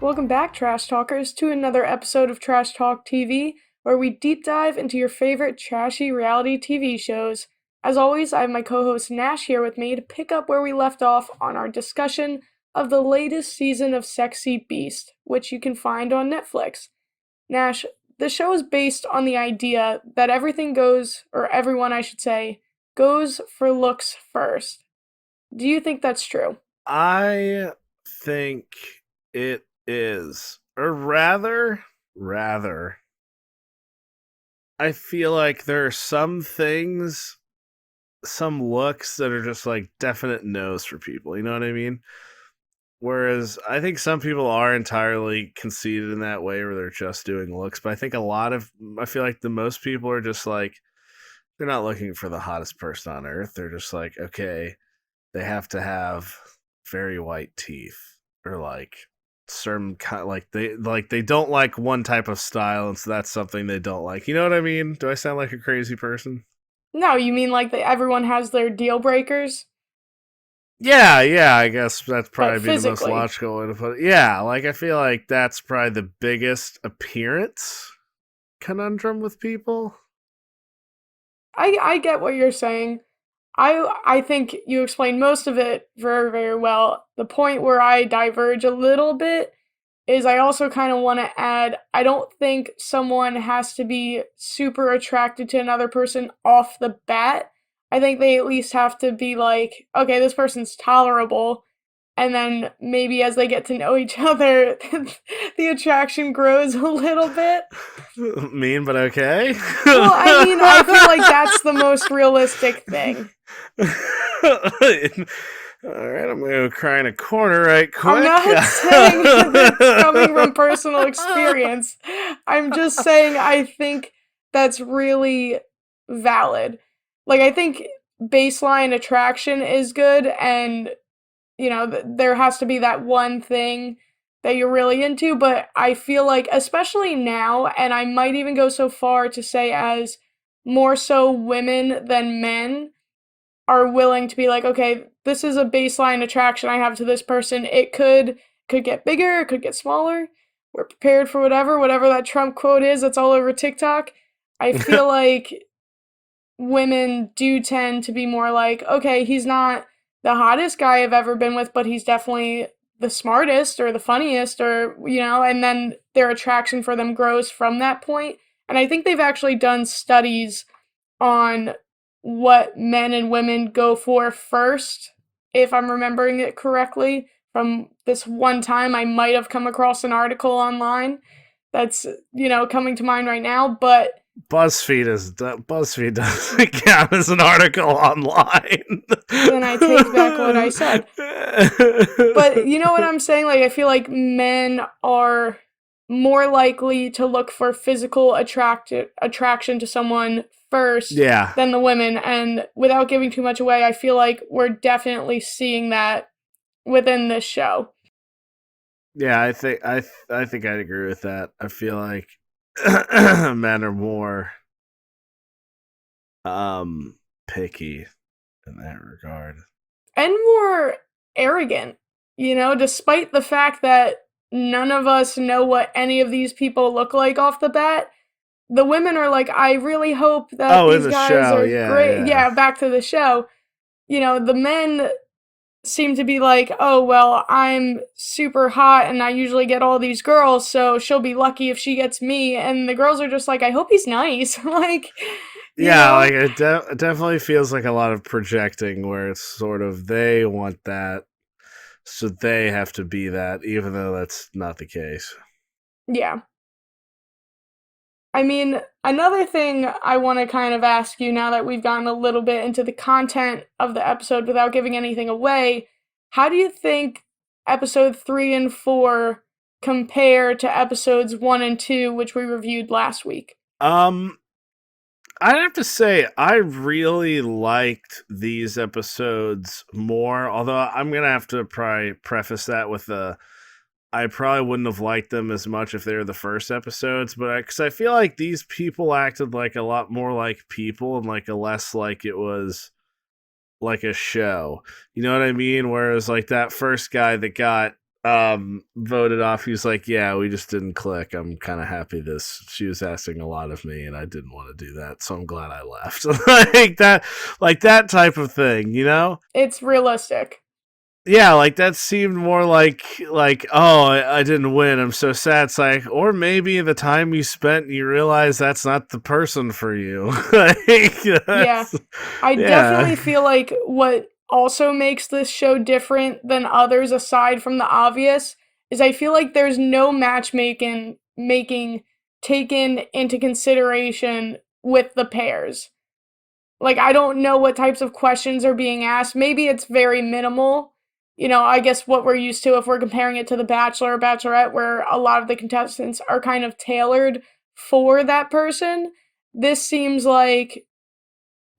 Welcome back, Trash Talkers, to another episode of Trash Talk TV, where we deep dive into your favorite trashy reality TV shows. As always, I have my co-host Nash here with me to pick up where we left off on our discussion of the latest season of Sexy Beast, which you can find on Netflix. Nash, the show is based on the idea that everything goes, or everyone I should say, goes for looks first. Do you think that's true? I think it is. Or rather, I feel like there are some things, some looks that are just like definite no's for people. You know what I mean? Whereas I think some people are entirely conceited in that way where they're just doing looks. But I think I feel like the most people are just like, they're not looking for the hottest person on earth. They're just like, okay, they have to have very white teeth or like certain kind, they don't like one type of style, and so that's something they don't like. You know what I mean? Do I sound like a crazy person? No, you mean like everyone has their deal breakers? Yeah, I guess that's But probably be the most physically. logical way to put it. Yeah, like I feel like that's probably the biggest appearance conundrum with people. I get what you're saying. I think you explained most of it very, very well. The point where I diverge a little bit is I also kind of want to add I don't think someone has to be super attracted to another person off the bat. I think they at least have to be like, okay, this person's tolerable. And then maybe as they get to know each other, the attraction grows a little bit. Mean, but okay. Well, I mean, I feel like that's the most realistic thing. All right, I'm gonna go cry in a corner right I'm quick. not saying it's coming from personal experience. I'm just saying I think that's really valid. Like, I think baseline attraction is good, and, there has to be that one thing that you're really into, but I feel like, especially now, and I might even go so far to say as more so women than men are willing to be like, okay, this is a baseline attraction I have to this person. It could get bigger, it could get smaller. We're prepared for whatever that Trump quote is that's all over TikTok. I feel like women do tend to be more like, okay, he's not the hottest guy I've ever been with, but he's definitely the smartest or the funniest or, and then their attraction for them grows from that point. And I think they've actually done studies on what men and women go for first, if I'm remembering it correctly. From this one time, I might have come across an article online that's, coming to mind right now, but BuzzFeed doesn't count as an article online. then I take back what I said. But you know what I'm saying? Like, I feel like men are more likely to look for physical attraction to someone first Yeah, than the women. And without giving too much away, I feel like we're definitely seeing that within this show. yeah. I think I'd agree with that. I feel like men are more picky in that regard. And more arrogant, despite the fact that none of us know what any of these people look like off the bat. The women are like, I really hope that Oh, in these the guys show, are great. yeah. Yeah, back to the show. The men seem to be like, oh, well, I'm super hot and I usually get all these girls, so she'll be lucky if she gets me. And the girls are just like, I hope he's nice. Like, you Yeah, know? like it definitely feels like a lot of projecting where it's sort of they want that, so they have to be that, even though that's not the case. Yeah. I mean, another thing I want to kind of ask you now that we've gotten a little bit into the content of the episode without giving anything away, how do you think episode 3 and 4 compare to episodes 1 and 2, which we reviewed last week? Um, I'd have to say I really liked these episodes more, although I'm gonna have to probably preface that with I probably wouldn't have liked them as much if they were the first episodes, but because I feel like these people acted like a lot more like people and like a less like it was like a show. You know what I mean? Whereas like that first guy that got voted off. He was like, yeah, we just didn't click. I'm kind of happy she was asking a lot of me and I didn't want to do that, so I'm glad I left. Like that type of thing, you know? It's realistic. Yeah, like that seemed more like oh, I didn't win. I'm so sad. It's like, or maybe the time you spent, you realize that's not the person for you. Yeah. I definitely feel like what also makes this show different than others aside from the obvious is I feel like there's no matchmaking making taken into consideration with the pairs. Like, I don't know what types of questions are being asked. Maybe it's very minimal. You know, I guess what we're used to if we're comparing it to The Bachelor or Bachelorette, where a lot of the contestants are kind of tailored for that person. This seems like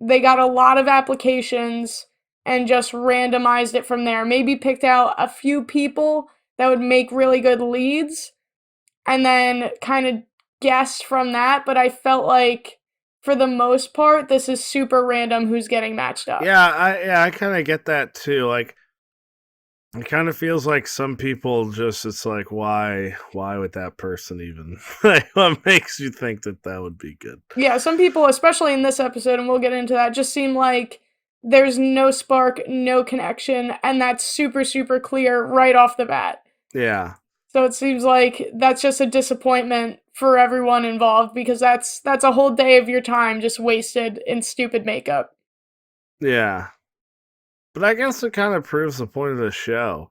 they got a lot of applications and just randomized it from there. Maybe picked out a few people that would make really good leads and then kind of guessed from that. But I felt like for the most part, this is super random who's getting matched up. I kind of get that too. Like, it kind of feels like some people just, it's like, why would that person even, like, what makes you think that would be good? Yeah, some people, especially in this episode, and we'll get into that, just seem like there's no spark, no connection, and that's super, super clear right off the bat. Yeah. So it seems like that's just a disappointment for everyone involved because that's a whole day of your time just wasted in stupid makeup. Yeah. But I guess it kind of proves the point of the show.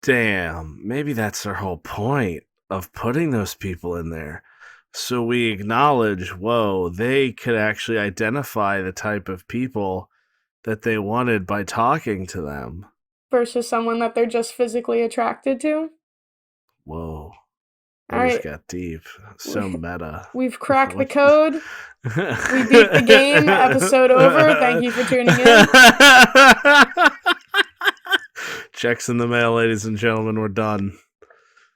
Damn, maybe that's their whole point of putting those people in there. So we acknowledge, whoa, they could actually identify the type of people that they wanted by talking to them. Versus someone that they're just physically attracted to. Whoa. All That right. just got deep. So meta. We've cracked the code. We beat the game. Episode over. Thank you for tuning in. Checks in the mail, ladies and gentlemen. We're done.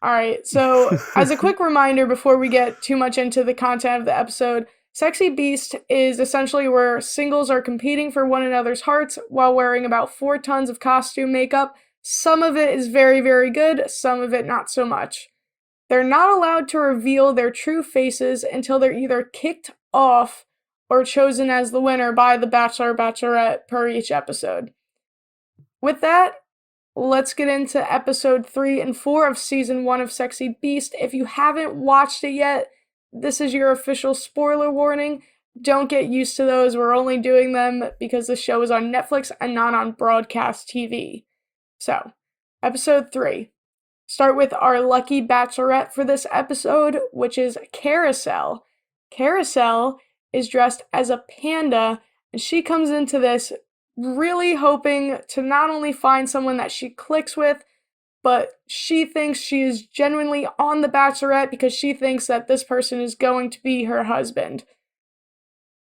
All right. So, as a quick reminder before we get too much into the content of the episode, Sexy Beast is essentially where singles are competing for one another's hearts while wearing about 4 tons of costume makeup. Some of it is very, very good, some of it not so much. They're not allowed to reveal their true faces until they're either kicked off or chosen as the winner by the Bachelor or Bachelorette per each episode. With that, let's get into episode 3 and 4 of season 1 of Sexy Beast. If you haven't watched it yet, this is your official spoiler warning. Don't get used to those. We're only doing them because the show is on Netflix and not on broadcast TV. So, episode 3. Start with our lucky bachelorette for this episode, which is Carousel. Carousel is dressed as a panda, and she comes into this really hoping to not only find someone that she clicks with, but she thinks she is genuinely on The Bachelorette because she thinks that this person is going to be her husband.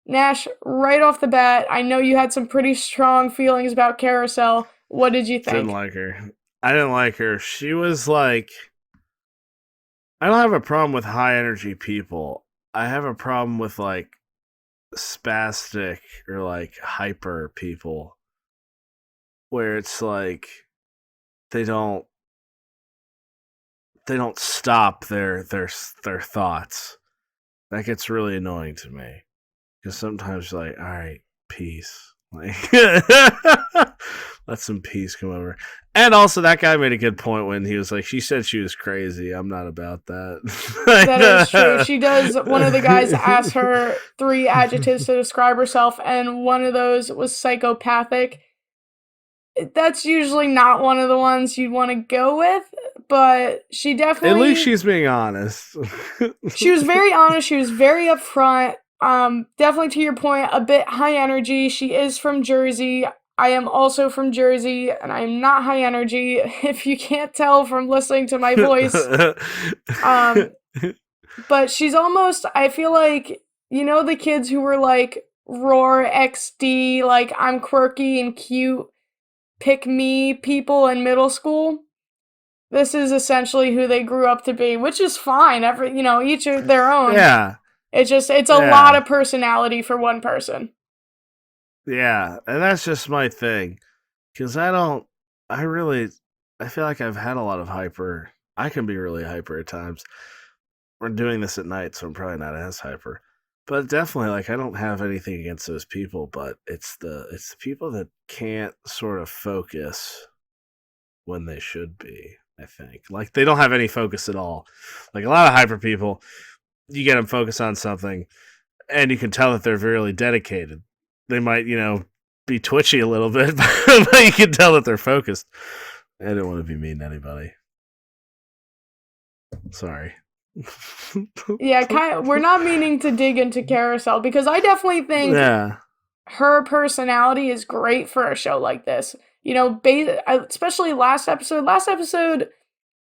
Nash, right off the bat, I know you had some pretty strong feelings about Carousel. What did you think? Didn't like her. I didn't like her. She was like, I don't have a problem with high energy people. I have a problem with like spastic or like hyper people where it's like they don't stop their thoughts. That gets really annoying to me because sometimes you're like, all right, peace. Like, let some peace come over. And also, that guy made a good point when he was like, she said she was crazy. I'm not about that. That is true. She does. One of the guys asked her 3 adjectives to describe herself, and one of those was psychopathic. That's usually not one of the ones you'd want to go with, but she definitely... At least she's being honest. She was very honest. She was very upfront. Definitely to your point, a bit high energy. She is from Jersey. I am also from Jersey, and I am not high energy, if you can't tell from listening to my voice. But she's almost, I feel like, you know the kids who were like, Roar XD, like, I'm quirky and cute, pick me people in middle school? This is essentially who they grew up to be, which is fine. Each of their own. Yeah. It's a lot of personality for one person. Yeah, and that's just my thing. Because I I feel like I've had a lot of hyper. I can be really hyper at times. We're doing this at night, so I'm probably not as hyper. But definitely, like, I don't have anything against those people, but it's the people that can't sort of focus when they should be. I think like they don't have any focus at all. Like a lot of hyper people, you get them focused on something, and you can tell that they're really dedicated. They might, be twitchy a little bit, but you can tell that they're focused. I don't want to be mean to anybody. Sorry. Yeah, we're not meaning to dig into Carousel because I definitely think Yeah. her personality is great for a show like this. Especially last episode. Last episode,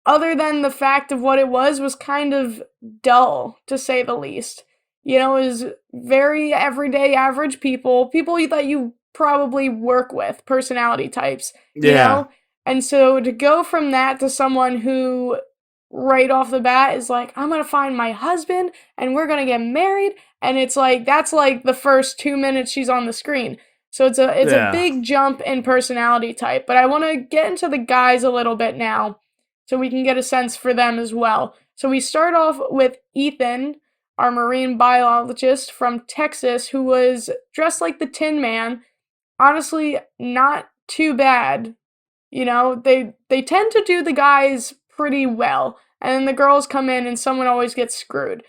other than the fact of what it was kind of dull, to say the least. It was very everyday average people that you probably work with, personality types, Yeah. And so to go from that to someone who right off the bat is like, I'm gonna find my husband and we're gonna get married, and it's like that's like the first 2 minutes she's on the screen. So it's a Yeah. big jump in personality type. But I wanna get into the guys a little bit now so we can get a sense for them as well. So we start off with Ethan, our marine biologist from Texas, who was dressed like the Tin Man. Honestly, not too bad. They tend to do the guys pretty well, and then the girls come in and someone always gets screwed.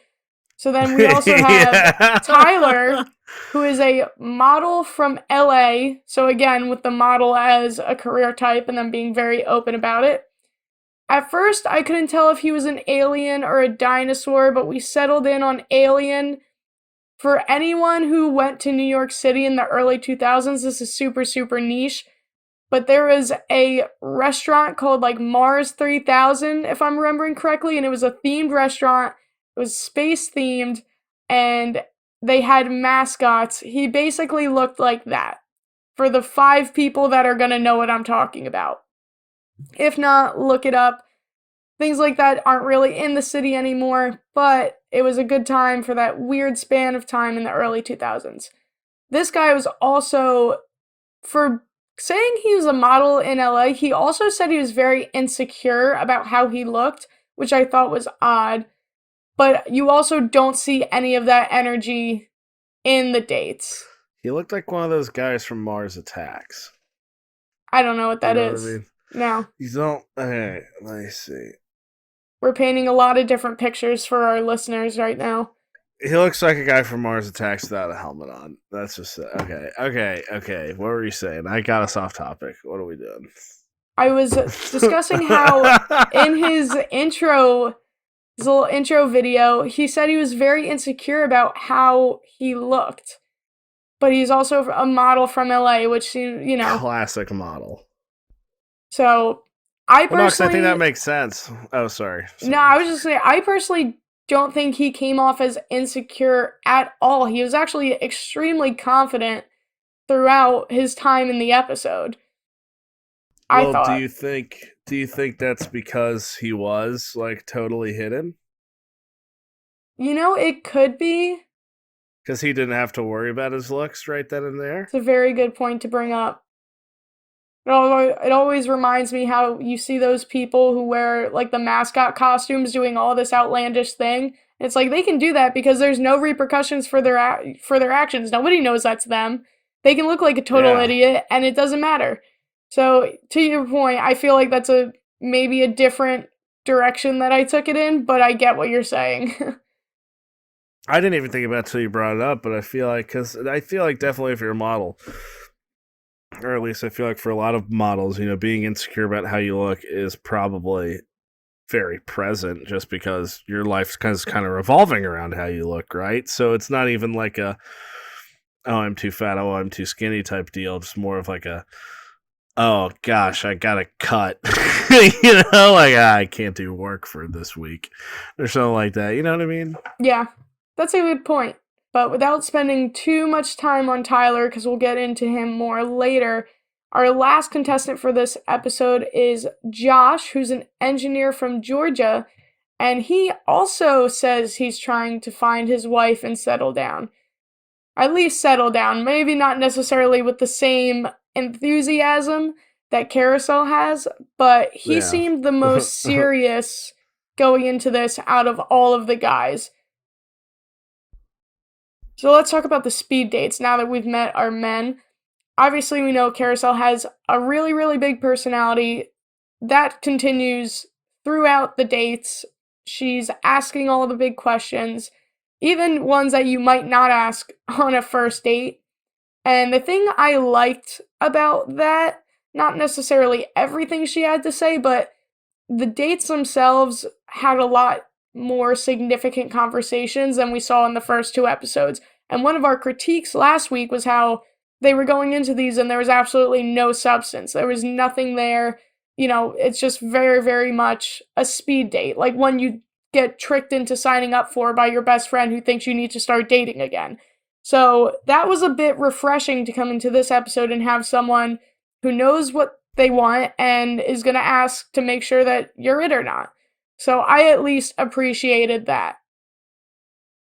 So then we also have Tyler, who is a model from LA. So again, with the model as a career type and then being very open about it. At first, I couldn't tell if he was an alien or a dinosaur, but we settled in on alien. For anyone who went to New York City in the early 2000s, this is super, super niche. But there was a restaurant called like Mars 3000, if I'm remembering correctly, and it was a themed restaurant. It was space themed, and they had mascots. He basically looked like that. For the 5 people that are gonna know what I'm talking about. If not, look it up. Things like that aren't really in the city anymore, but it was a good time for that weird span of time in the early 2000s. This guy was also, for saying he was a model in LA, he also said he was very insecure about how he looked, which I thought was odd. But you also don't see any of that energy in the dates. He looked like one of those guys from Mars Attacks. I don't know what that is. What I mean? No. You don't. Okay, let me see. We're painting a lot of different pictures for our listeners right now. He looks like a guy from Mars Attacks without a helmet on. That's just okay. What were you saying? I got us off topic. What are we doing? I was discussing how in his little intro video, he said he was very insecure about how he looked. But he's also a model from LA, which, Classic model. So, I personally... Well, no, 'cause I think that makes sense. Oh, sorry. No, I was just saying, I personally don't think he came off as insecure at all. He was actually extremely confident throughout his time in the episode. Well, I thought. Do you think that's because he was like totally hidden? It could be. Because he didn't have to worry about his looks right then and there? It's a very good point to bring up. It always reminds me how you see those people who wear, like, the mascot costumes doing all this outlandish thing. It's like, they can do that because there's no repercussions for their actions. Nobody knows that's them. They can look like a total idiot, and it doesn't matter. So, to your point, I feel like that's maybe a different direction that I took it in, but I get what you're saying. I didn't even think about it until you brought it up, but I feel like definitely if you're a model, or at least I feel like for a lot of models, being insecure about how you look is probably very present just because your life's kind of revolving around how you look, right? So it's not even like oh, I'm too fat, oh, I'm too skinny type deal. It's more of like oh gosh, I gotta cut. I can't do work for this week or something like that. You know what I mean? Yeah, that's a good point. But without spending too much time on Tyler, because we'll get into him more later, our last contestant for this episode is Josh, who's an engineer from Georgia, and he also says he's trying to find his wife and settle down. At least settle down, maybe not necessarily with the same enthusiasm that Carousel has, but he Yeah. seemed the most serious going into this out of all of the guys. So let's talk about the speed dates now that we've met our men. Obviously, we know Carousel has a really, really big personality. That continues throughout the dates. She's asking all the big questions, even ones that you might not ask on a first date. And the thing I liked about that, not necessarily everything she had to say, but the dates themselves had a lot more significant conversations than we saw in the first two episodes. And one of our critiques last week was how they were going into these and there was absolutely no substance. There was nothing there. You know, it's just very, very much a speed date, like one you get tricked into signing up for by your best friend who thinks you need to start dating again. So that was a bit refreshing to come into this episode and have someone who knows what they want and is going to ask to make sure that you're it or not. So I at least appreciated that.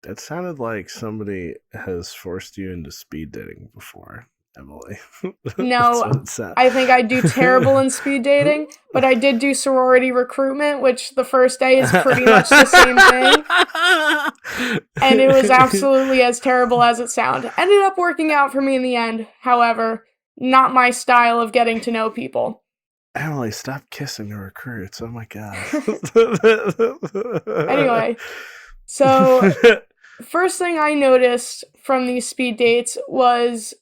That sounded like somebody has forced you into speed dating before, Emily. That's No, what it sounds. I think I do terrible in speed dating, but I did do sorority recruitment, which the first day is pretty much the same thing. And it was absolutely as terrible as it sounded. Ended up working out for me in the end, however, not my style of getting to know people. Emily, stop kissing the recruits. Oh my god. Anyway, so first thing I noticed from these speed dates was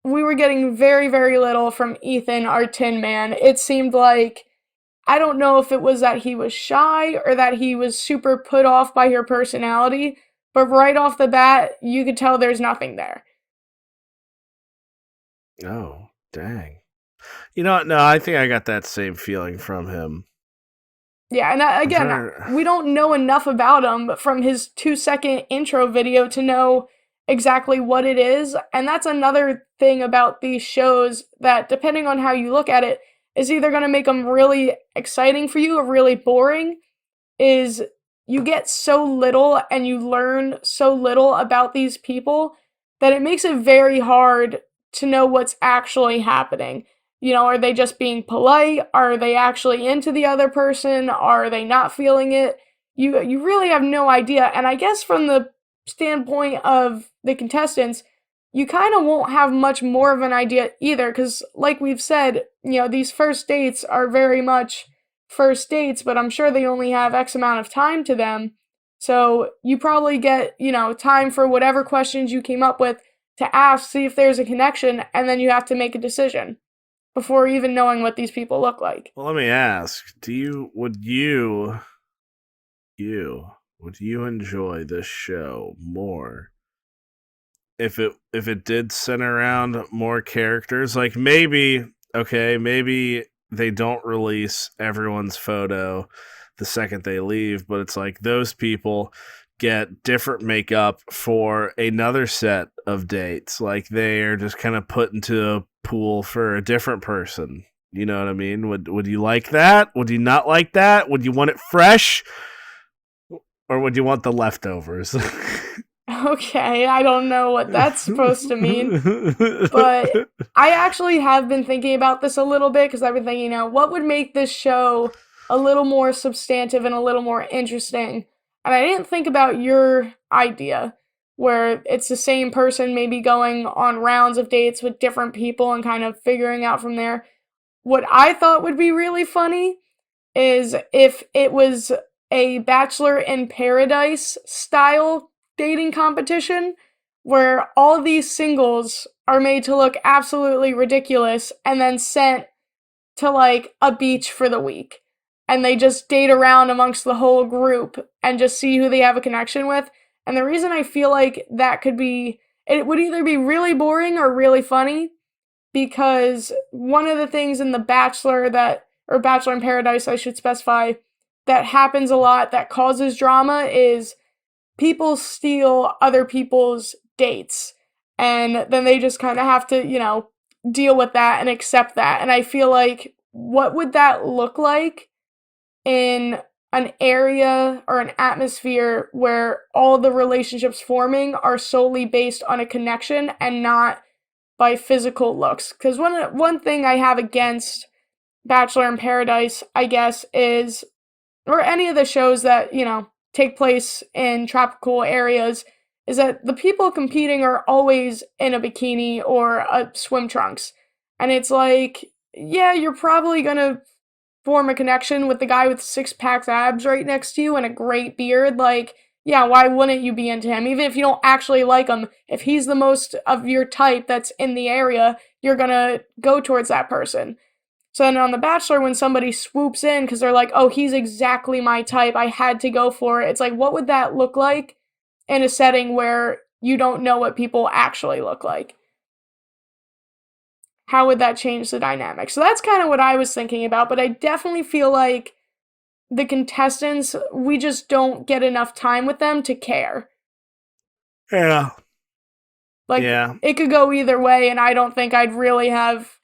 we were getting very, very little from Ethan, our Tin Man. It seemed like, I don't know if it was that he was shy or that he was super put off by her personality, but right off the bat, you could tell there's nothing there. Oh, dang. You know what? No, I think I got that same feeling from him. Yeah, and again, we don't know enough about him from his 2-second intro video to know exactly what it is. And that's another thing about these shows that, depending on how you look at it, is either going to make them really exciting for you or really boring. Is you get so little and you learn so little about these people that it makes it very hard to know what's actually happening. You know, are they just being polite? Are they actually into the other person? Are they not feeling it? You really have no idea. And I guess from the standpoint of the contestants, you kind of won't have much more of an idea either, because like we've said, you know, these first dates are very much first dates, but I'm sure they only have X amount of time to them. So you probably get, you know, time for whatever questions you came up with to ask, see if there's a connection, and then you have to make a decision before even knowing what these people look like. Well, let me ask: would you enjoy this show more if it did center around more characters? Like maybe they don't release everyone's photo the second they leave, but it's like those people get different makeup for another set of dates. Like they are just kind of put into a pool for a different person. You know what I mean? Would you like that? Would you not like that? Would you want it fresh? Or would you want the leftovers? Okay, I don't know what that's supposed to mean, but I actually have been thinking about this a little bit because I've been thinking, you know, what would make this show a little more substantive and a little more interesting? And I didn't think about your idea, where it's the same person maybe going on rounds of dates with different people and kind of figuring out from there. What I thought would be really funny is if it was a Bachelor in Paradise style dating competition where all these singles are made to look absolutely ridiculous and then sent to like a beach for the week. And they just date around amongst the whole group and just see who they have a connection with. And the reason I feel like that could be, it would either be really boring or really funny, because one of the things in The Bachelor or Bachelor in Paradise, I should specify, that happens a lot that causes drama is people steal other people's dates. And then they just kind of have to, you know, deal with that and accept that. And I feel like, what would that look like in an area or an atmosphere where all the relationships forming are solely based on a connection and not by physical looks. Because one thing I have against Bachelor in Paradise, I guess, is, or any of the shows that, take place in tropical areas, is that the people competing are always in a bikini or a swim trunks. And it's like, yeah, you're probably gonna form a connection with the guy with 6 pack abs right next to you and a great beard. Like, yeah, why wouldn't you be into him? Even if you don't actually like him, if he's the most of your type that's in the area, you're gonna go towards that person. So then on The Bachelor, when somebody swoops in because they're like, oh, he's exactly my type, I had to go for it, it's like, what would that look like in a setting where you don't know what people actually look like? How would that change the dynamic? So that's kind of what I was thinking about, but I definitely feel like the contestants, we just don't get enough time with them to care. Yeah. Like, yeah. It could go either way, and I don't think I'd really have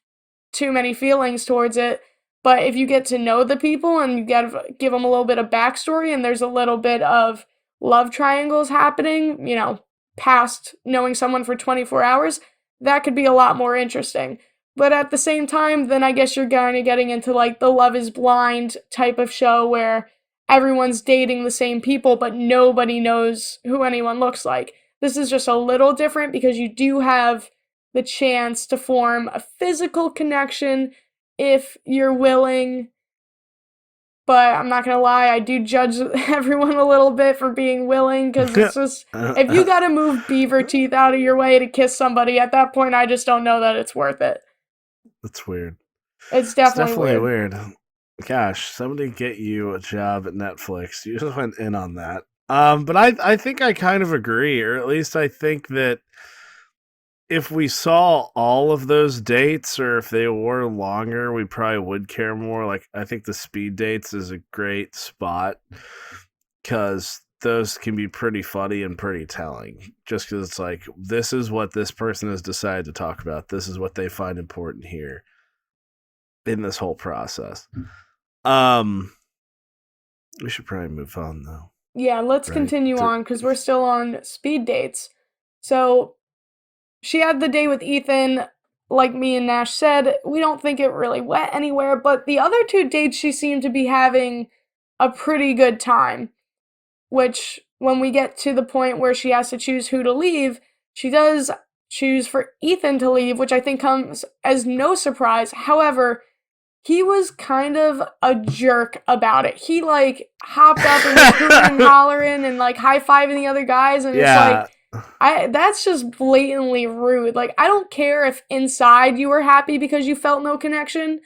too many feelings towards it. But if you get to know the people and you give them a little bit of backstory and there's a little bit of love triangles happening, past knowing someone for 24 hours, that could be a lot more interesting. But at the same time, then I guess you're kind of getting into like the Love is Blind type of show where everyone's dating the same people, but nobody knows who anyone looks like. This is just a little different because you do have the chance to form a physical connection if you're willing. But I'm not gonna lie, I do judge everyone a little bit for being willing, because it's just, if you gotta move beaver teeth out of your way to kiss somebody, at that point I just don't know that it's worth it. That's weird. It's definitely weird. Gosh, somebody get you a job at Netflix. You just went in on that. But I think I kind of agree, or at least I think that if we saw all of those dates, or if they were longer, we probably would care more. Like, I think the speed dates is a great spot because those can be pretty funny and pretty telling. Just because it's like, this is what this person has decided to talk about. This is what they find important here in this whole process. We should probably move on, though. Yeah, let's continue on, because we're still on speed dates. So she had the day with Ethan. Like me and Nash said, we don't think it really went anywhere, but the other 2 dates she seemed to be having a pretty good time, which when we get to the point where she has to choose who to leave, she does choose for Ethan to leave, which I think comes as no surprise. However, he was kind of a jerk about it. He like hopped up and was hooting and hollering and like high-fiving the other guys, and it's like, that's just blatantly rude. Like, I don't care if inside you were happy because you felt no connection.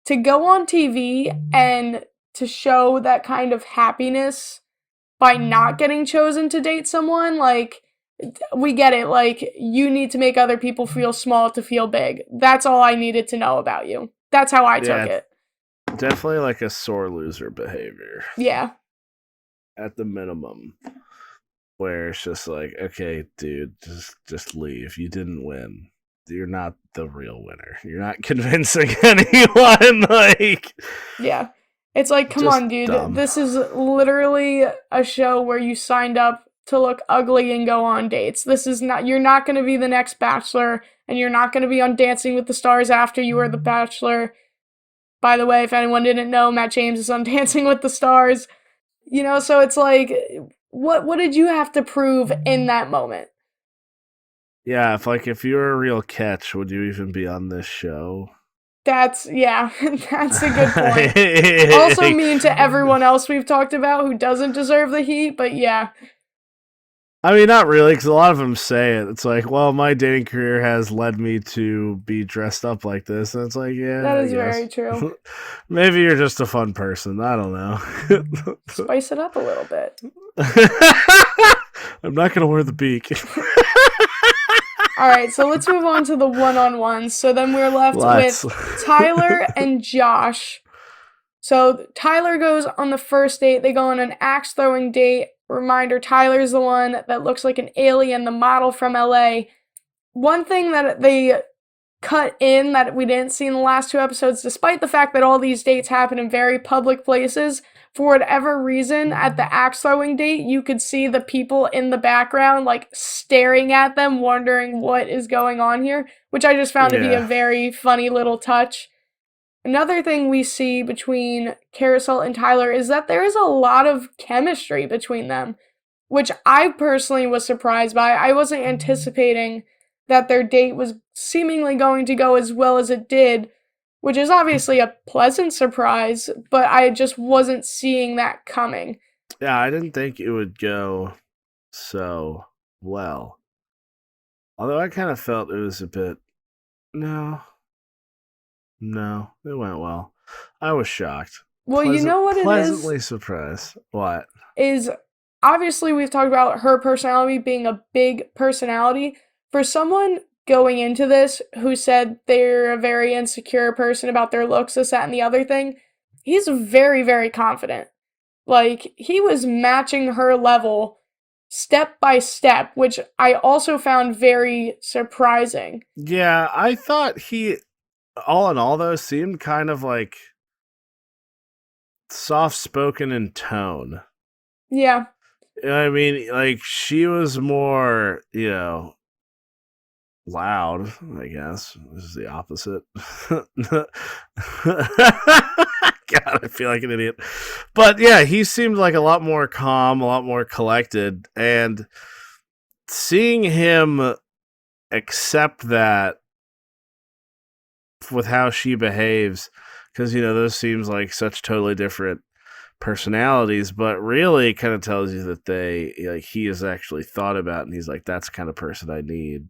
To go on TV and to show that kind of happiness by not getting chosen to date someone, like, we get it. Like, you need to make other people feel small to feel big. That's all I needed to know about you. That's how I took it. Definitely like a sore loser behavior. Yeah. At the minimum. Where it's just like, okay, dude, just leave. You didn't win. You're not the real winner. You're not convincing anyone. Like, yeah, it's like, come on, dude. Dumb. This is literally a show where you signed up to look ugly and go on dates. This is not. You're not going to be the next Bachelor, and you're not going to be on Dancing with the Stars after you were the Bachelor. By the way, if anyone didn't know, Matt James is on Dancing with the Stars. So it's like, what did you have to prove in that moment? Yeah, if you were a real catch, would you even be on this show? That's a good point. Also mean to everyone else we've talked about who doesn't deserve the heat, but yeah. I mean, not really, because a lot of them say it. It's like, well, my dating career has led me to be dressed up like this. And it's like, yeah. That is very true. Maybe you're just a fun person. I don't know. Spice it up a little bit. I'm not going to wear the beak. All right, so let's move on to the one-on-ones. So then we're left with Tyler and Josh. So Tyler goes on the first date. They go on an axe-throwing date. Reminder, Tyler's the one that looks like an alien, the model from LA. One thing that they cut in that we didn't see in the last 2 episodes, despite the fact that all these dates happen in very public places, for whatever reason, at the axe throwing date, you could see the people in the background, like, staring at them, wondering what is going on here, which I just found to be a Yeah. very funny little touch. Another thing we see between Carousel and Tyler is that there is a lot of chemistry between them, which I personally was surprised by. I wasn't anticipating that their date was seemingly going to go as well as it did, which is obviously a pleasant surprise, but I just wasn't seeing that coming. Yeah, I didn't think it would go so well. Although I kind of felt it was a bit. No, it went well. I was shocked. Well, you know what it Pleasantly is? surprised. What? Is obviously we've talked about her personality being a big personality. For someone going into this who said they're a very insecure person about their looks, this, that, and the other thing, he's very, very confident. Like, he was matching her level step by step, which I also found very surprising. Yeah, I thought he, all in all, though, seemed kind of like soft spoken in tone. Yeah. You know what I mean? Like, she was more, loud, I guess. This is the opposite. God, I feel like an idiot. But yeah, he seemed like a lot more calm, a lot more collected. And seeing him accept that with how she behaves, because, those seems like such totally different personalities, but really kind of tells you that he has actually thought about, and he's like, that's the kind of person I need.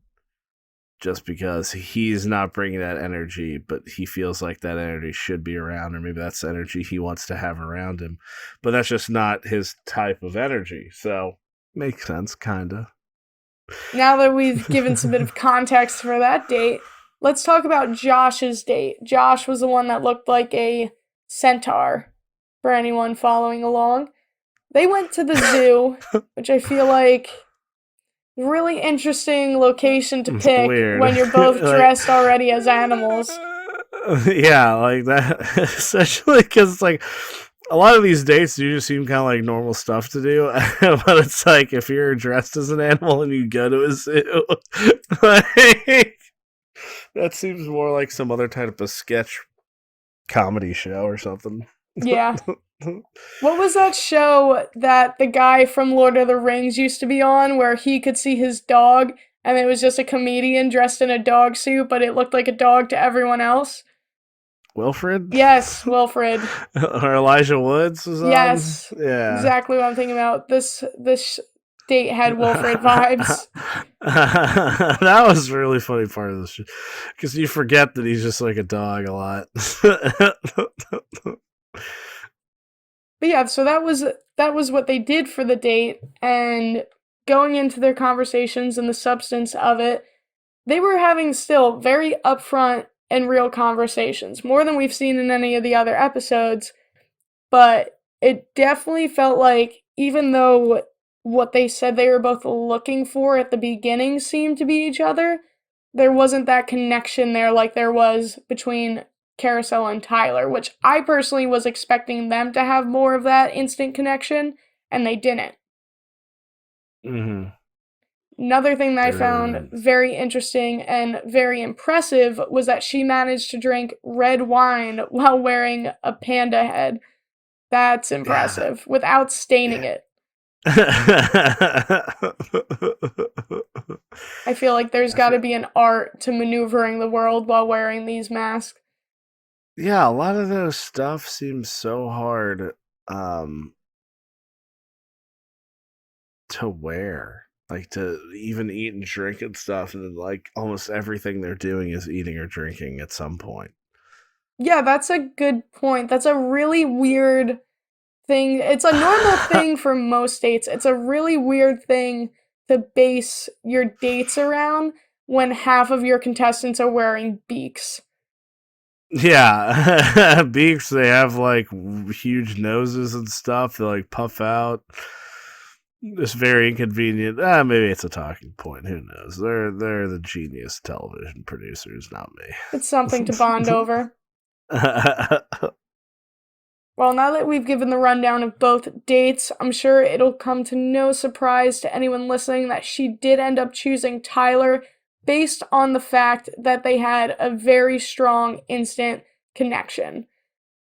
Just because he's not bringing that energy, but he feels like that energy should be around, or maybe that's the energy he wants to have around him. But that's just not his type of energy. So, makes sense, kind of. Now that we've given some bit of context for that date, let's talk about Josh's date. Josh was the one that looked like a centaur, for anyone following along. They went to the zoo, which I feel like really interesting location to pick Weird. when you're both Like, dressed already as animals. Yeah, like that. Especially because, like, a lot of these dates do just seem kind of like normal stuff to do. But it's like, if you're dressed as an animal and you go to a zoo, like, that seems more like some other type of sketch comedy show or something. Yeah. What was that show that the guy from Lord of the Rings used to be on where he could see his dog and it was just a comedian dressed in a dog suit, but it looked like a dog to everyone else? Wilfred? Yes, Wilfred. Or Elijah Woods was on? Yes. Yeah. Exactly what I'm thinking about. This date had Wilfred vibes. That was a really funny part of this show. Because you forget that he's just like a dog a lot. But yeah, so that was what they did for the date, and going into their conversations and the substance of it, they were having still very upfront and real conversations, more than we've seen in any of the other episodes, but it definitely felt like, even though what they said they were both looking for at the beginning seemed to be each other, there wasn't that connection there like there was between Carousel and Tyler, which I personally was expecting them to have more of that instant connection, and they didn't. Mm-hmm. Another thing that I found very interesting and very impressive was that she managed to drink red wine while wearing a panda head. That's impressive, without staining it. I feel like there's got to be an art to maneuvering the world while wearing these masks. Yeah, a lot of those stuff seems so hard to wear. Like, to even eat and drink and stuff, and then, like, almost everything they're doing is eating or drinking at some point. Yeah, that's a good point. That's a really weird thing. It's a normal thing for most dates. It's a really weird thing to base your dates around when half of your contestants are wearing beaks. Yeah, beaks, they have, like, huge noses and stuff. They, like, puff out. It's very inconvenient. Maybe it's a talking point. Who knows? They're the genius television producers, not me. It's something to bond over. Well, now that we've given the rundown of both dates, I'm sure it'll come to no surprise to anyone listening that she did end up choosing Tyler based on the fact that they had a very strong instant connection.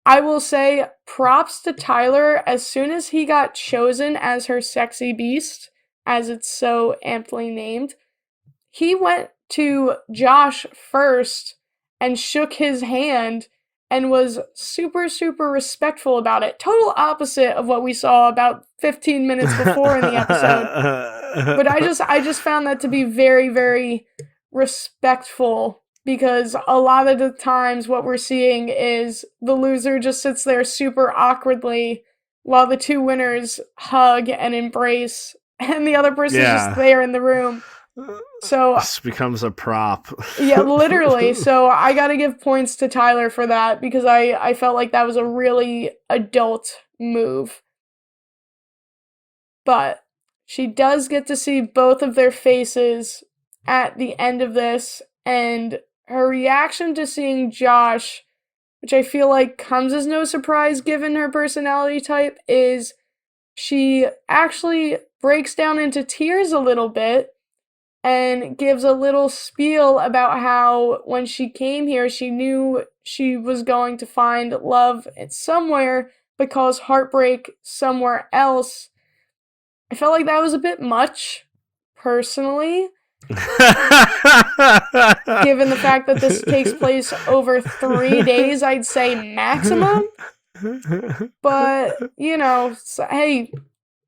I will say props to Tyler as soon as he got chosen as her sexy beast, as it's so amply named. He went to Josh first and shook his hand and was super, super respectful about it. Total opposite of what we saw about 15 minutes before in the episode. But I just found that to be very, very respectful, because a lot of the times what we're seeing is the loser just sits there super awkwardly while the two winners hug and embrace, and the other person's just there in the room. So this becomes a prop. Yeah, literally. So I gotta give points to Tyler for that, because I felt like that was a really adult move. But she does get to see both of their faces at the end of this, and her reaction to seeing Josh, which I feel like comes as no surprise given her personality type, is she actually breaks down into tears a little bit and gives a little spiel about how when she came here, she knew she was going to find love somewhere, but cause heartbreak somewhere else. I felt like that was a bit much, personally, given the fact that this takes place over 3 days, I'd say maximum. But, you know, hey,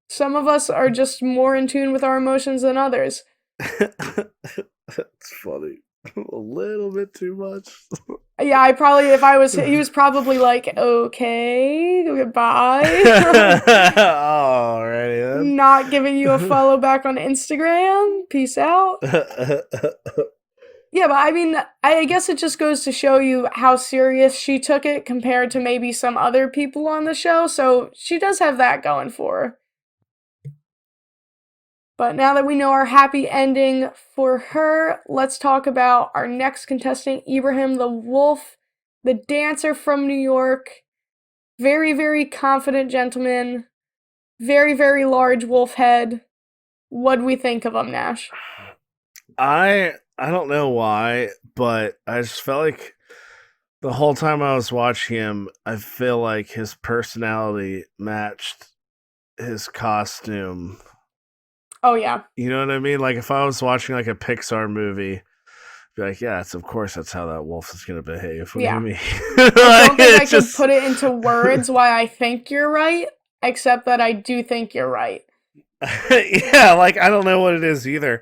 some of us are just more in tune with our emotions than others. That's funny. A little bit too much. Yeah, he was probably like, okay, goodbye. Alrighty then. Not giving you a follow back on Instagram. Peace out. Yeah, but I mean, I guess it just goes to show you how serious she took it compared to maybe some other people on the show, so she does have that going for her. But now that we know our happy ending for her, let's talk about our next contestant, Ibrahim the Wolf, the dancer from New York. Very, very confident gentleman. Very, very large wolf head. What do we think of him, Nash? I don't know why, but I just felt like the whole time I was watching him, I feel like his personality matched his costume. Oh, yeah. You know what I mean? Like, if I was watching, like, a Pixar movie, I'd be like, yeah, of course that's how that wolf is going to behave. What do you mean? I don't think I could put it into words why I think you're right, except that I do think you're right. Yeah, like, I don't know what it is either.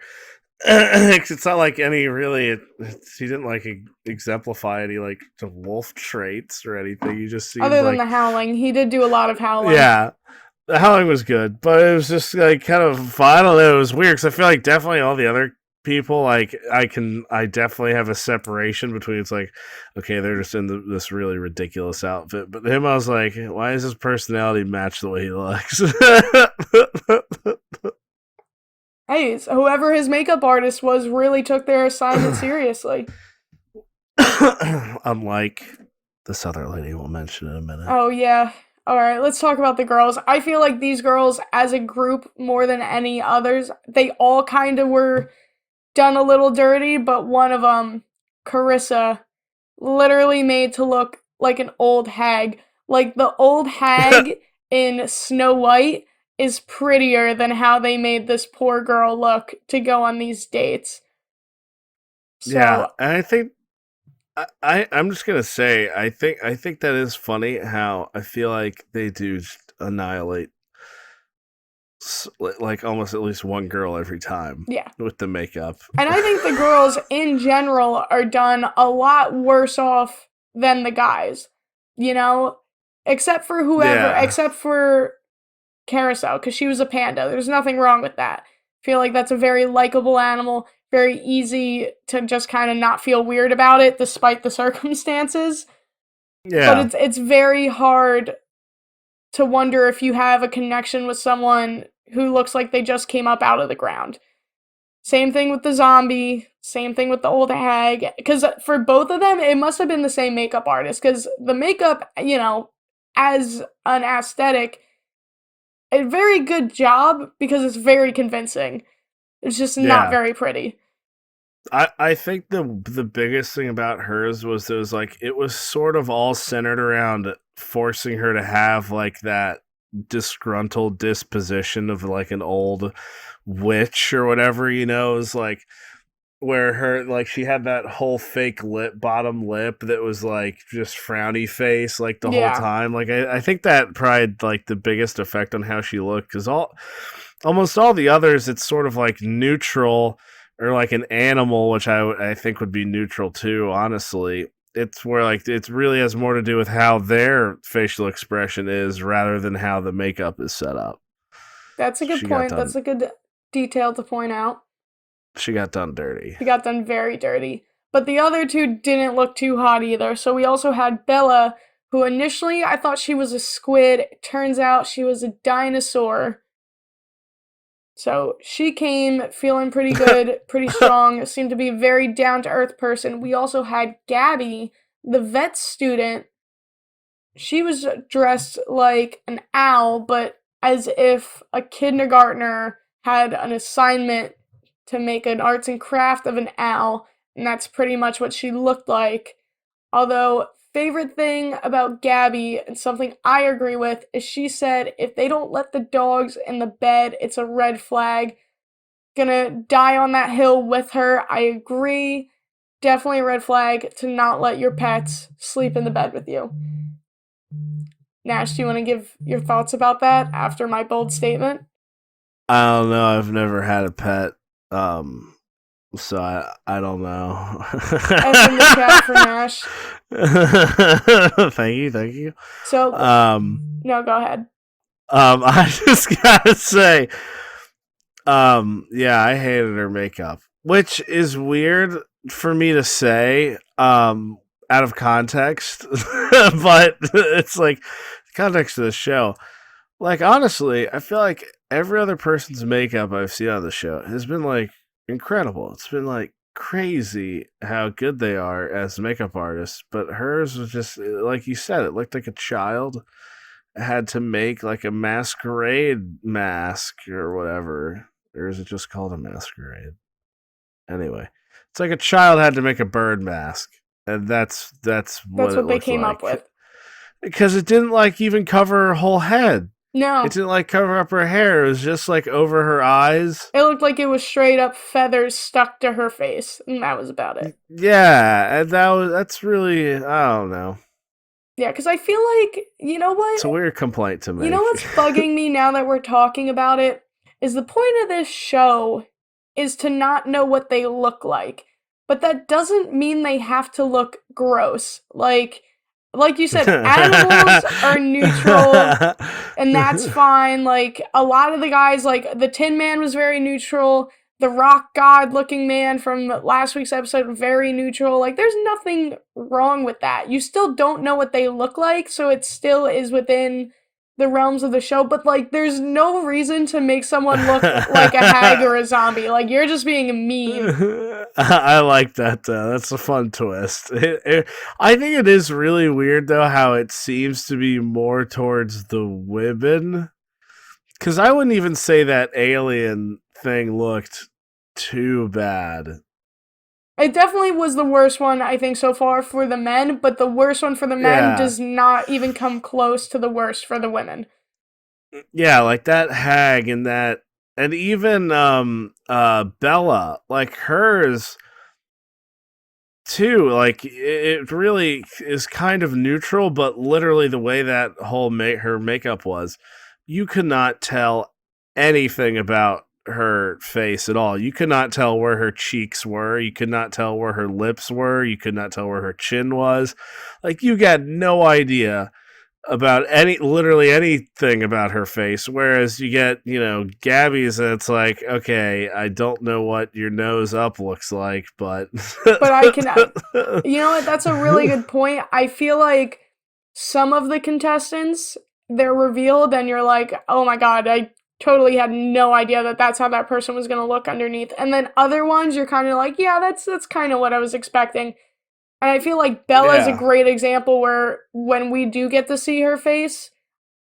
It's not like any really, he didn't, like, exemplify any, like, the wolf traits or anything. You just see other than the howling. He did do a lot of howling. Yeah. The howling was good, but it was just like kind of, I don't know, it was weird because I feel like definitely all the other people, like I definitely have a separation between, it's like, okay, they're just in this really ridiculous outfit, but him, I was like, why does his personality match the way he looks? Hey, so whoever his makeup artist was really took their assignment seriously. Unlike this other lady we'll mention in a minute. Oh, yeah. Alright, let's talk about the girls. I feel like these girls, as a group, more than any others, they all kind of were done a little dirty, but one of them, Carissa, literally made to look like an old hag. Like, the old hag in Snow White is prettier than how they made this poor girl look to go on these dates. So, yeah, and I think I'm just gonna say, I think that is funny how I feel like they do annihilate like almost at least one girl every time. Yeah, with the makeup. And I think the girls in general are done a lot worse off than the guys. You know, except for except for Carousel, because she was a panda. There's nothing wrong with that. I feel like that's a very likable animal. Very easy to just kind of not feel weird about it despite the circumstances. Yeah. But it's very hard to wonder if you have a connection with someone who looks like they just came up out of the ground. Same thing with the zombie. Same thing with the old hag. Because for both of them, it must have been the same makeup artist. Because the makeup, you know, as an aesthetic, a very good job because it's very convincing. It's just not Yeah. very pretty. I think the biggest thing about hers was it was sort of all centered around forcing her to have like that disgruntled disposition of like an old witch or whatever, you know. It was like where her like she had that whole fake bottom lip that was like just frowny face like the whole Yeah, time. Like I think that probably had, like the biggest effect on how she looked, because almost all the others it's sort of like neutral, or like an animal, which I think would be neutral too, honestly. It's where like it really has more to do with how their facial expression is rather than how the makeup is set up. that's a good She got point. That's done a good detail to point out. she got done dirty. She got done very dirty. But the other two didn't look too hot either. So we also had Bella, who initially I thought she was a squid. It turns out she was a dinosaur. So she came feeling pretty good, pretty strong, seemed to be a very down to earth person. We also had Gabby, the vet student. She was dressed like an owl, but as if a kindergartner had an assignment to make an arts and craft of an owl, and that's pretty much what she looked like. Although, favorite thing about Gabby, and something I agree with, is she said if they don't let the dogs in the bed, it's a red flag. Gonna die on that hill with her. I agree. Definitely a red flag to not let your pets sleep in the bed with you. Nash, do you want to give your thoughts about that after my bold statement? I don't know. I've never had a pet. So I don't know. F in the chat for Nash. Thank you. So, no, go ahead. I just gotta say, yeah, I hated her makeup, which is weird for me to say, out of context, but it's like context of the show. Like honestly, I feel like every other person's makeup I've seen on the show has been like incredible. It's been like crazy how good they are as makeup artists, but hers was just like you said, it looked like a child had to make like a masquerade mask or whatever. Or is it just called a masquerade? Anyway, it's like a child had to make a bird mask, and that's what That's it what they looked came up like. with. Because it didn't like even cover her whole head. It No, didn't like cover up her hair. It was just like over her eyes. it looked like it was straight up feathers stuck to her face, and that was about it. Yeah, and that's really I don't know. Yeah, because I feel like, you know It's a what? weird complaint to You know make. what's bugging me now that we're talking about it? Is the point of this show is to not know what they look like. But that doesn't mean they have to look gross. Like you said, animals are neutral, and that's fine. Like a lot of the guys, like the Tin Man was very neutral. The rock god looking man from last week's episode, very neutral. Like there's nothing wrong with that. You still don't know what they look like, so it still is within the realms of the show, but like there's no reason to make someone look like a hag or a zombie. Like you're just being mean. I like that though. That's a fun twist. I think it is really weird though how it seems to be more towards the women. Because I wouldn't even say that alien thing looked too bad. It definitely was the worst one, I think, so far for the men, but the worst one for the men Yeah. does not even come close to the worst for the women. Yeah, like that hag and that, and even Bella, like hers too, like it really is kind of neutral, but literally the way that whole her makeup was, you could not tell anything about her face at all. You could not tell where her cheeks were. You could not tell where her lips were. You could not tell where her chin was. Like you got no idea about literally anything about her face. Whereas you get, Gabby's, and it's like, okay, I don't know what your nose up looks like, but But I can, you know what, that's a really good point. I feel like some of the contestants, they're revealed and you're like, oh my god, I totally had no idea that that's how that person was going to look underneath. And then other ones, you're kind of like, yeah, that's kind of what I was expecting. And I feel like Bella is a Yeah. great example where when we do get to see her face,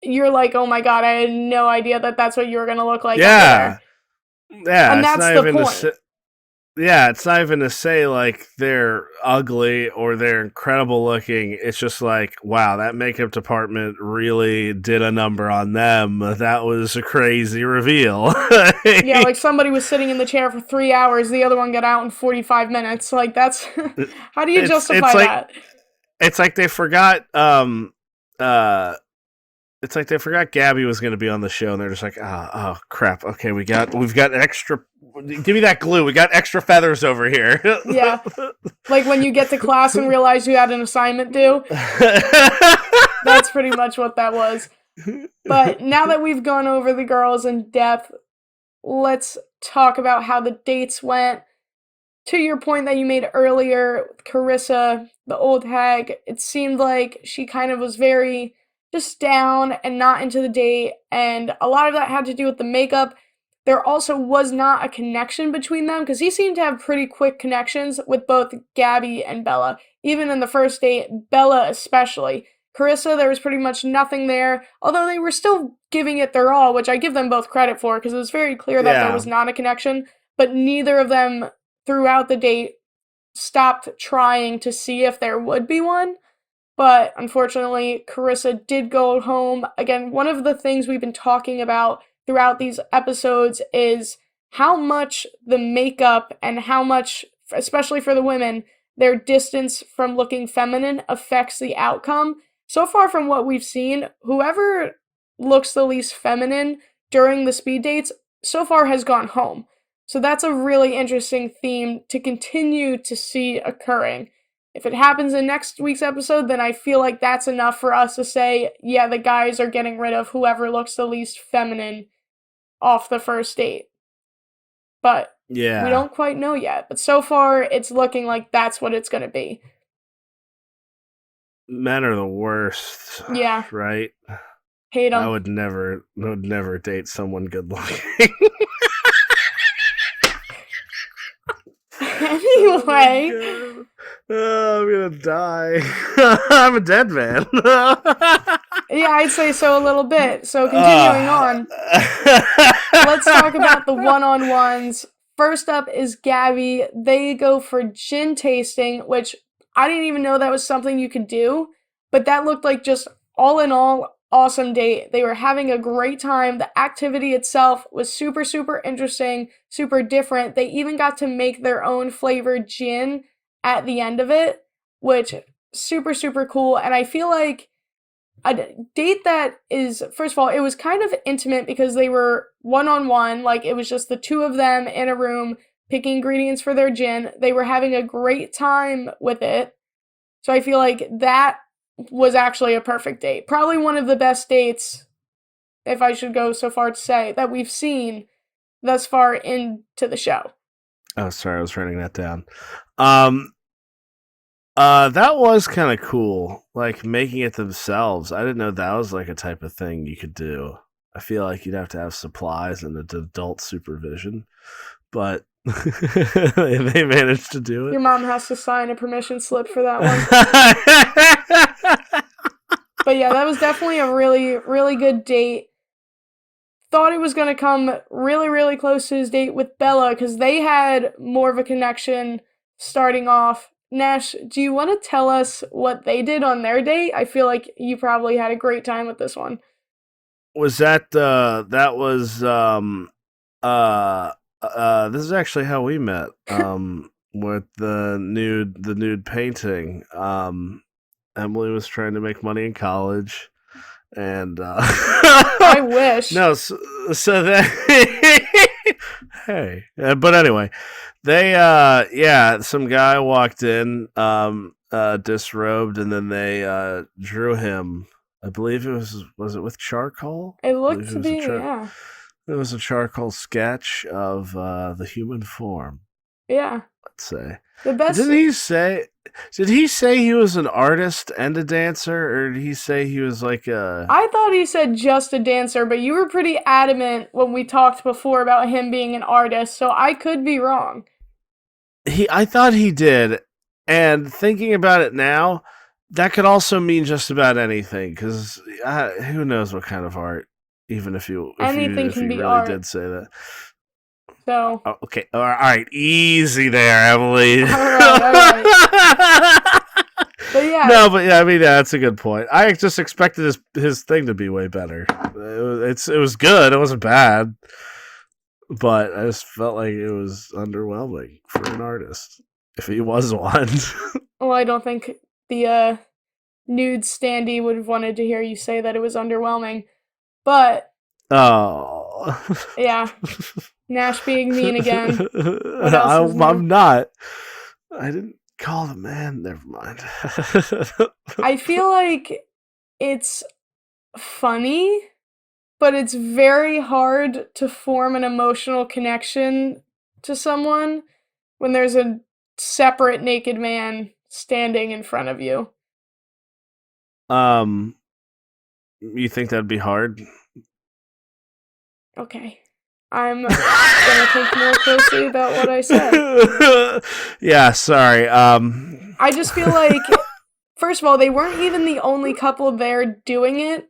you're like, oh my god, I had no idea that that's what you were going to look like under there. Yeah. Yeah, And it's that's not the even to point. say, yeah, it's not even to say like they're ugly or they're incredible looking. It's just like, wow, that makeup department really did a number on them. That was a crazy reveal. Yeah, like somebody was sitting in the chair for 3 hours, the other one got out in 45 minutes. Like, that's. How do you It's justify like that? it's like they forgot uh it's like they forgot Gabby was going to be on the show, and they're just like, oh crap. Okay, we've got extra. Give me that glue. We got extra feathers over here. Yeah. Like when you get to class and realize you had an assignment due. That's pretty much what that was. But now that we've gone over the girls in depth, let's talk about how the dates went. To your point that you made earlier with Carissa, the old hag, it seemed like she kind of was very just down and not into the date, and a lot of that had to do with the makeup. There also was not a connection between them because he seemed to have pretty quick connections with both Gabby and Bella. Even in the first date, Bella especially. Carissa, there was pretty much nothing there, although they were still giving it their all, which I give them both credit for because it was very clear that there Yeah. was not a connection, but neither of them throughout the date stopped trying to see if there would be one. But unfortunately, Carissa did go home. Again, one of the things we've been talking about throughout these episodes is how much the makeup and how much, especially for the women, their distance from looking feminine affects the outcome. So far, from what we've seen, whoever looks the least feminine during the speed dates so far has gone home. So that's a really interesting theme to continue to see occurring. If it happens in next week's episode, then I feel like that's enough for us to say, yeah, the guys are getting rid of whoever looks the least feminine off the first date. But we Yeah. don't quite know yet. But so far, it's looking like that's what it's going to be. Men are the worst, Yeah, right? hate I them. would never date someone good looking. Anyway, Oh, I'm gonna die. I'm a dead man. yeah, I'd say so a little bit. So continuing on, let's talk about the one-on-ones. First up is Gabby. They go for gin tasting, which I didn't even know that was something you could do, but that looked like just all in all awesome date. They were having a great time. The activity itself was super super interesting, super different. They even got to make their own flavored gin at the end of it, which super super cool. And I feel like a date that is, first of all, it was kind of intimate because they were one on one, like it was just the two of them in a room picking ingredients for their gin. They were having a great time with it. So I feel like that was actually a perfect date. Probably one of the best dates, if I should go so far to say, that we've seen thus far into the show. Oh, sorry, I was writing that down. That was kind of cool. Like making it themselves. I didn't know that was like a type of thing you could do. I feel like you'd have to have supplies and adult supervision, but they managed to do Your it. mom has to sign a permission slip for that one. But yeah, that was definitely a really, really good date. Thought it was going to come really, really close to his date with Bella because they had more of a connection starting off. Nash, do you want to tell us what they did on their date? I feel like you probably had a great time with this one. Was that was this is actually how we met with the nude painting. Emily was trying to make money in college, and I wish. no, so that hey, but anyway, they yeah, some guy walked in disrobed, and then they drew him. I believe it was it with charcoal? It I believe looked it to was a be, yeah. it was a charcoal sketch of the human form, Yeah. let's say. The best. Did he say he was an artist and a dancer, or did he say he was like a I thought he said just a dancer, but you were pretty adamant when we talked before about him being an artist, so I could be wrong. I thought he did. And thinking about it now, that could also mean just about anything, because who knows what kind of art. Even if you Anything can be really art. did say that. So. Oh, okay, all right, easy there, Emily. All right. But yeah. No, but yeah, I mean, yeah, that's a good point. I just expected his thing to be way better. It was good. It wasn't bad, but I just felt like it was underwhelming for an artist, if he was one. Well, I don't think the nude standee would have wanted to hear you say that it was underwhelming. But oh, yeah, Nash being mean again. What else is new? I'm not. I didn't call the man. Never mind. I feel like it's funny, but it's very hard to form an emotional connection to someone when there's a separate naked man standing in front of you. You think that'd be hard? Okay. I'm gonna think more closely about what I said. Yeah, sorry. I just feel like, first of all, they weren't even the only couple there doing it,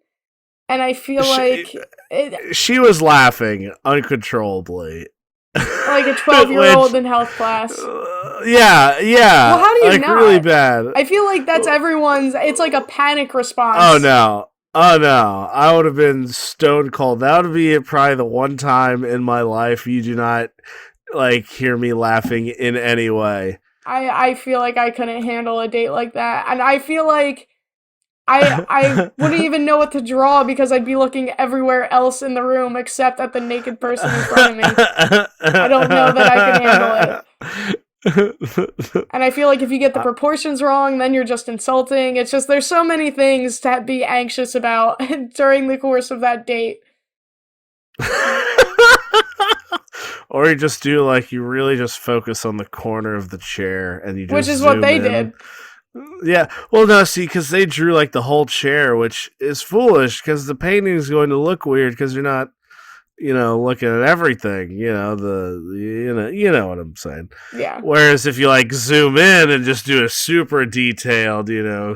and I feel like she was laughing uncontrollably, like a 12-year-old in health class. Yeah. Well, how do you not? Really bad. I feel like that's everyone's. It's like a panic response. Oh no. I would have been stone cold. That would be probably the one time in my life you do not like hear me laughing in any way. I feel like I couldn't handle a date like that, and I feel like I wouldn't even know what to draw because I'd be looking everywhere else in the room except at the naked person in front of me. I don't know that I can handle it. And I feel like if you get the proportions wrong, then you're just insulting. It's just, there's so many things to be anxious about during the course of that date. Or you just do like, you really just focus on the corner of the chair and you just Which is what they did. Yeah, well, no, see, because they drew like the whole chair, which is foolish because the painting is going to look weird because you're not, looking at everything. You know what I'm saying. Yeah. Whereas if you like zoom in and just do a super detailed,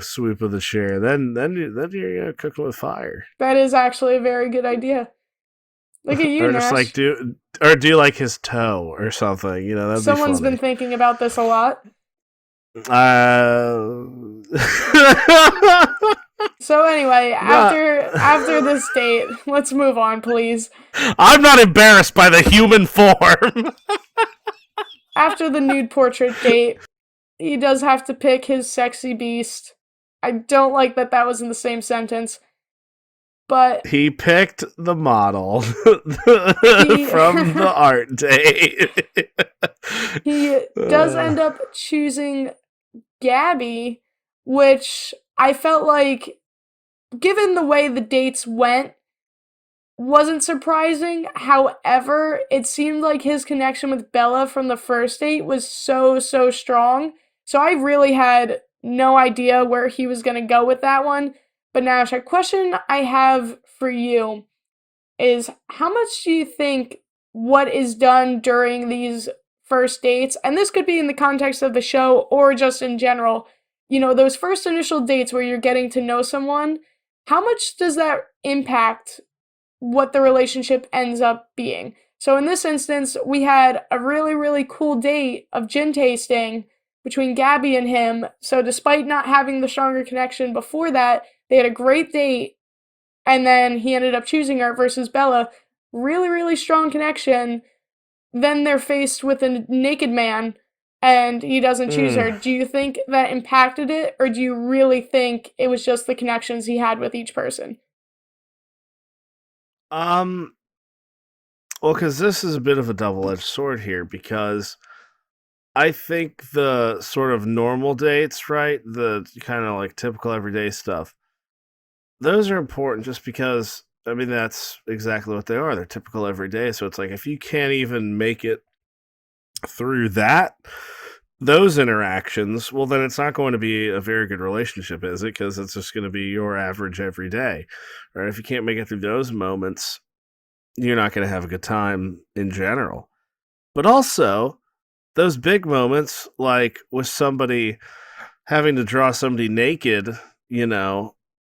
swoop of the chair, then you're cooking with fire. That is actually a very good idea. Look at you, or Nash. just like do like his toe or something. That'd Someone's be funny. been thinking about this a lot. So anyway, after this date, let's move on, please. I'm not embarrassed by the human form. After the nude portrait date, he does have to pick his sexy beast. I don't like that was in the same sentence. But he picked the model from the art date. He does end up choosing Gabby, which I felt like, given the way the dates went, wasn't surprising. However, it seemed like his connection with Bella from the first date was so strong. So I really had no idea where he was going to go with that one. But Nash, a question I have for you is, how much do you think what is done during these first dates, and this could be in the context of the show or just in general, those first initial dates where you're getting to know someone, how much does that impact what the relationship ends up being? So in this instance, we had a really, really cool date of gin tasting between Gabby and him. So despite not having the stronger connection before that, they had a great date, and then he ended up choosing her versus Bella. Really, really strong connection. Then they're faced with a naked man, and he doesn't choose her. Do you think that impacted it, or do you really think it was just the connections he had with each person? Well, because this is a bit of a double-edged sword here, because I think the sort of normal dates, right, the kind of like typical everyday stuff, those are important just because, I mean, that's exactly what they are. They're typical everyday. So it's like, if you can't even make it through those interactions, well, then it's not going to be a very good relationship, is it? Because it's just going to be your average every day. Right? If you can't make it through those moments, you're not going to have a good time in general. But also, those big moments, like with somebody having to draw somebody naked,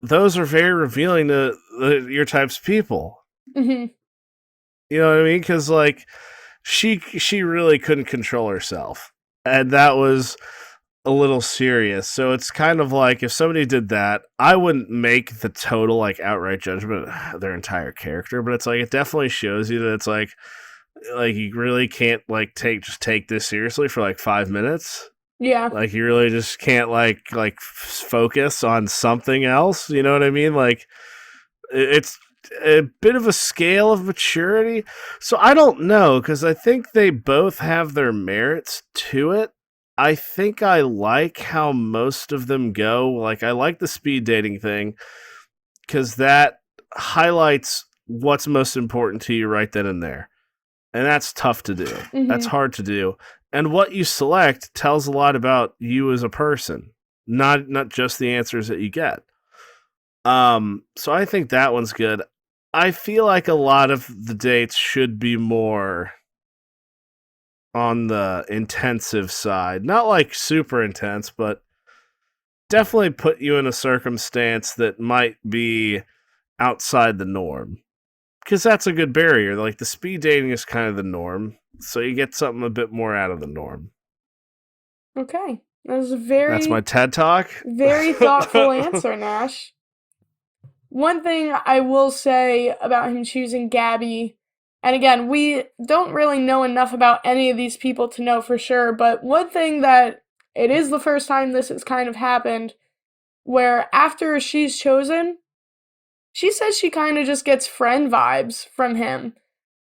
those are very revealing to your types of people. Mm-hmm. You know what I mean? Because like she really couldn't control herself, and that was a little serious. So it's kind of like if somebody did that, I wouldn't make the total like outright judgment of their entire character, but it's like it definitely shows you that it's like you really can't like take this seriously for like 5 minutes. Yeah. Like you really just can't like focus on something else. You know what I mean? Like it's a bit of a scale of maturity. So I don't know, because I think they both have their merits to it. I think I like how most of them go. Like I like the speed dating thing because that highlights what's most important to you right then and there. And that's tough to do. Mm-hmm. That's hard to do. And what you select tells a lot about you as a person, not just the answers that you get. So I think that one's good. I feel like a lot of the dates should be more on the intensive side. Not like super intense, but definitely put you in a circumstance that might be outside the norm. Because that's a good barrier. Like the speed dating is kind of the norm, so you get something a bit more out of the norm. Okay. That's That's my TED Talk. Very thoughtful answer, Nash. One thing I will say about him choosing Gabby, and again, we don't really know enough about any of these people to know for sure, but one thing that it is the first time this has kind of happened, where after she's chosen, she says she kind of just gets friend vibes from him.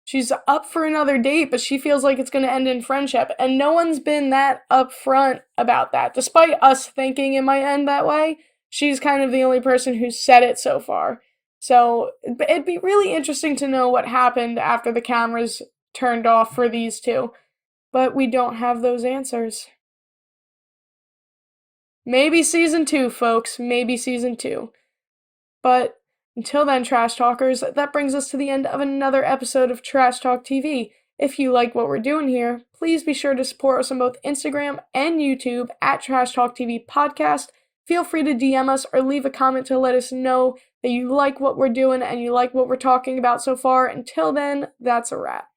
She's up for another date, but she feels like it's going to end in friendship. And no one's been that upfront about that. Despite us thinking it might end that way, she's kind of the only person who's said it so far. So it'd be really interesting to know what happened after the cameras turned off for these two. But we don't have those answers. Maybe season 2, folks. Maybe season 2. But until then, Trash Talkers, that brings us to the end of another episode of Trash Talk TV. If you like what we're doing here, please be sure to support us on both Instagram and YouTube at Trash Talk TV Podcast. Feel free to DM us or leave a comment to let us know that you like what we're doing and you like what we're talking about so far. Until then, that's a wrap.